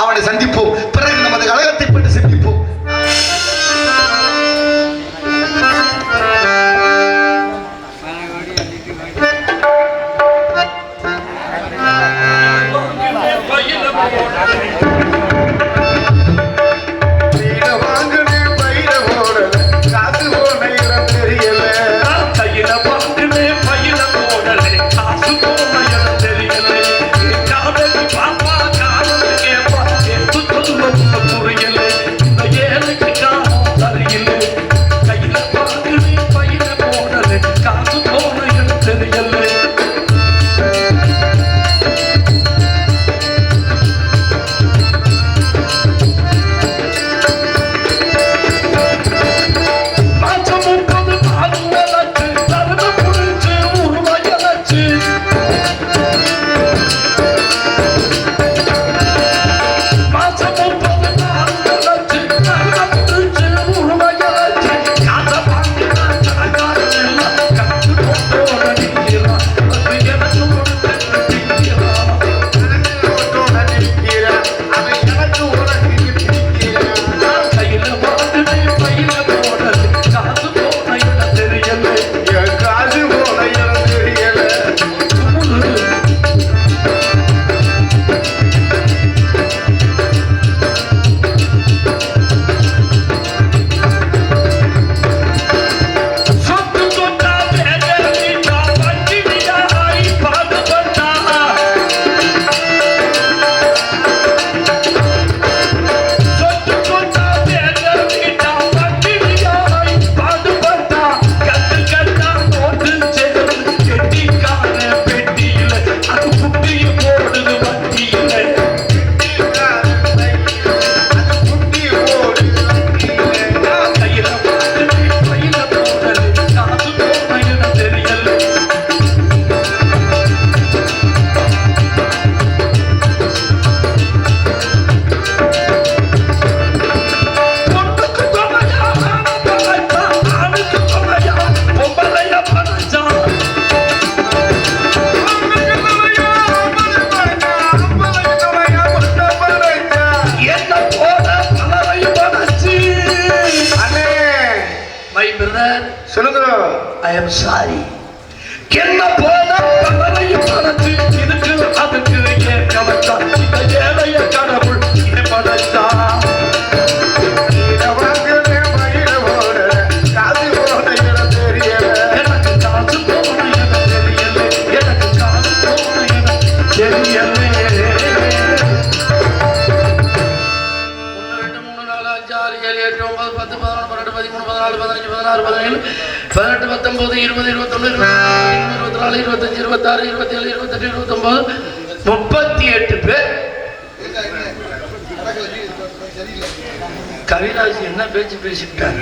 அவனை சந்திப்போம். பிறகு நமது கழகத்தை பற்றி சிந்திப்போம். I am sorry. என்ன போல பலரையும் மனசு இதுக்கு அதுக்கு ஏற்கவத்தான் இந்த ஏழைய கடவுள் படைத்தா. எனக்கு காசு போன என தெரியல, எனக்கு காசு போன என தெரியல. 18, 19, 20, 21, 24, 25, 26, 27, 28, 29, 38 பேர். கவிராஜ் என்ன பேச்சு பேசிட்டாங்க.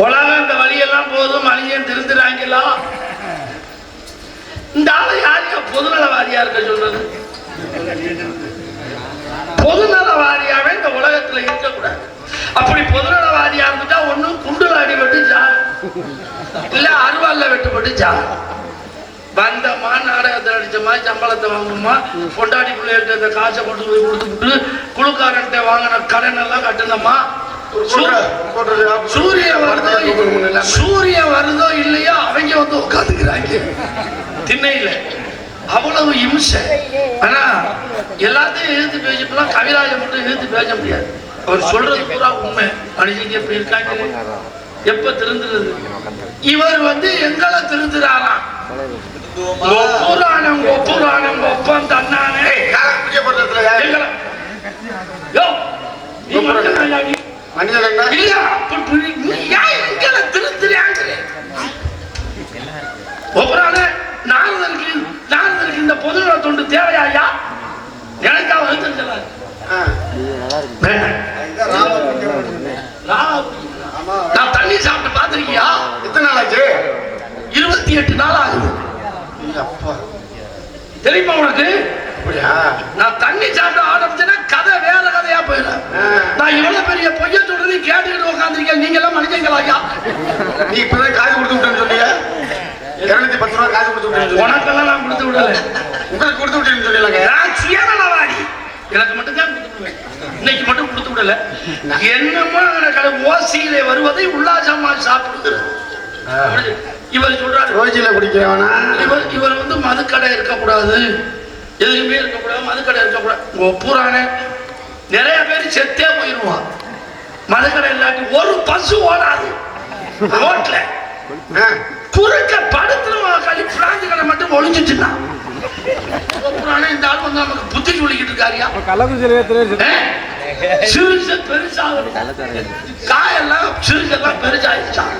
உலகம் இந்த வழியெல்லாம் போதும், மனிதன் திருந்துறாங்களா? இந்த ஆளை யாரையா பொதுநலவாதியா இருக்க சொல்றது? பொதுநலவாதியாவே இந்த உலகத்துல இருக்கக்கூடாது. அப்படி பொதுநலவாதியா இருந்துட்டா ஒண்ணும் குண்டுல அடிபட்டு ஜான், இல்ல அருவாள்ல வெட்டுப்பட்டு ஜான். வந்தம்மா, நாடகத்தை அடிச்சோமா, சம்பளத்தை வாங்கணுமா, பொண்டாடி பிள்ளைகிட்ட காசை கொண்டு போய் கொடுத்துட்டு குழுக்காரன்ட்ட வாங்கின கடன் எல்லாம் கட்டணுமா. சூரியன் வருதோ இல்லையோ அவங்க வந்து உட்காந்துக்கிறாங்க திண்ணையில. அவ்வளவு இம்சை. ஆனா எல்லாத்தையும் எழுத்து பேசிப்பெல்லாம் கவிராஜை மட்டும் எழுத்து பேச முடியாது. அவர் சொல்றது பூரா உண்மை. மனுஷங்க எப்படி இருக்காங்க, எப்ப திருந்துறது? இவர் வந்து எங்களை திருந்துறாராம். புராணம் புராணம் ஒப்பம் தன்னானே நாரதருக்கு இந்த பொதுநல தொண்டு தேவையா? எனக்கா வந்து நான் தண்ணி சாப்பிட்டு பாத்திருக்கியா? எத்தனை நாள் ஆச்சு? 28 நாள் ஆகுது. தெரியுமா உனக்கு? நான் தண்ணி சாப்பிட ஆரம்பிச்சேன்னா கதை வேற கதையா போயிடும். நான் இவ்வளவு பெரிய பொய்ய சொல்றது கேட்டுக்கிட்டு உட்காந்துருக்கேன். நீங்க எல்லாம் மனுஷங்களாயா? நீ இப்பதான் காசு கொடுத்து விட்டேன்னு சொன்னீங்க. 210 ரூபாய் காசு கொடுத்து விட்டேன். உனக்கெல்லாம் நான் கொடுத்து விடல. உங்களுக்கு கொடுத்து விட்டேன்னு சொல்லல. நான் சுயநலவாதி. எனக்கு மட்டும் தான் இன்னைக்கு மட்டும் கொடுத்து விடல. என்னமோ கடை ஓசியிலே வருவதை உல்லாசமா சாப்பிடுகிறது. இவர் சொல்றாரு ரோஜில குடிக்கிறவனா இவர் வந்து மதுக்கடை இருக்கக்கூடாது, எதுவுமே இருக்கக்கூடாது, மதுக்கடை இருக்கக்கூடாது. ஒப்புறானே நிறைய பேர் செத்தே போயிடுவான். மதுக்கடை இல்லாட்டி ஒரு பசு ஓடாது ரோட்ல. குறுக்க படுத்துறவன் கழி பிராந்தி கடை மட்டும் ஒளிஞ்சிச்சுன்னா இந்த ஆள் வந்து நமக்கு புத்தி சொல்லிக்கிட்டு இருக்காரியா. சிறுசு பெருசாகும், காயெல்லாம் சிறுசெல்லாம் பெருசாயிடுச்சான்.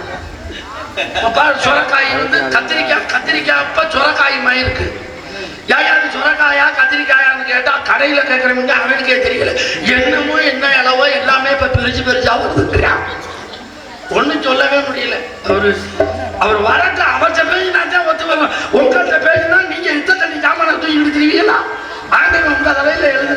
சொரக்காய் வந்து கத்திரிக்காய் அப்ப சொரக்காய் மாதிரி இருக்கு. யாரு சொரக்காயா கத்திரிக்காயான்னு கேட்டா கடையில கேட்கறவங்க அவனுக்கே தெரியல. என்னமோ என்ன அளவோ எல்லாமே இப்ப பெருசா வருது. ஒண்ணும் சொல்லவே முடியல. அவர் வரட்ட அவர்கிட்ட பேசி நான் தான் ஒத்து வருவேன். உங்கள்கிட்ட பேசினா நீங்க யுத்த தண்ணி சாமான தூக்கி எடுத்துருவீங்களா? ஆண்டவன் உங்க தலையில எழுத